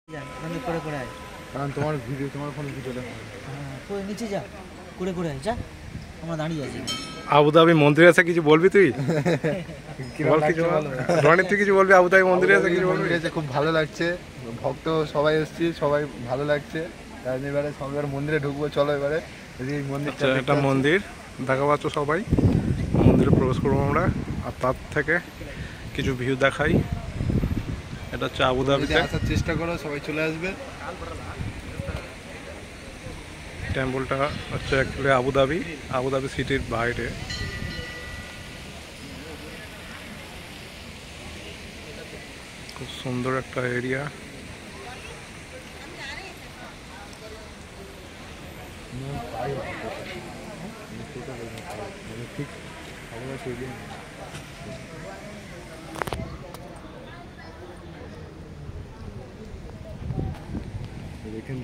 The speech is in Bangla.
করে করে আয়, কারণ তোমার ভিডিও, তোমার ফোনে ভিডিও দেখা করে নিচে যা, করে করে আয়, যা, আমরা দাঁড়িয়ে আছি। আবুধাবি মন্দির আছে, কিছু বলবি তুই? বল কিছু, রনি তুই কিছু বলবি? আবুধাবি মন্দিরে আছে কিছু বলবি? খুব ভালো লাগছে, ভক্ত সবাই এসেছি, সবাই ভালো লাগছে। তাই এবারে সবার মন্দিরে ঢুকবো, চলো এবারে এই মন্দিরটা। একটা মন্দির দেখা পাচ্ছ সবাই, মন্দিরে প্রবেশ করবো আমরা, আর তার থেকে কিছু ভিউ দেখাই। এটা হচ্ছে আবুধাবিতে আসার চেষ্টা করো, সবাই চলে আসবে। টেম্পলটা হচ্ছে অ্যাকচুয়ালি আবুধাবি সিটির বাইরে। খুব সুন্দর একটা এরিয়া। দেখেন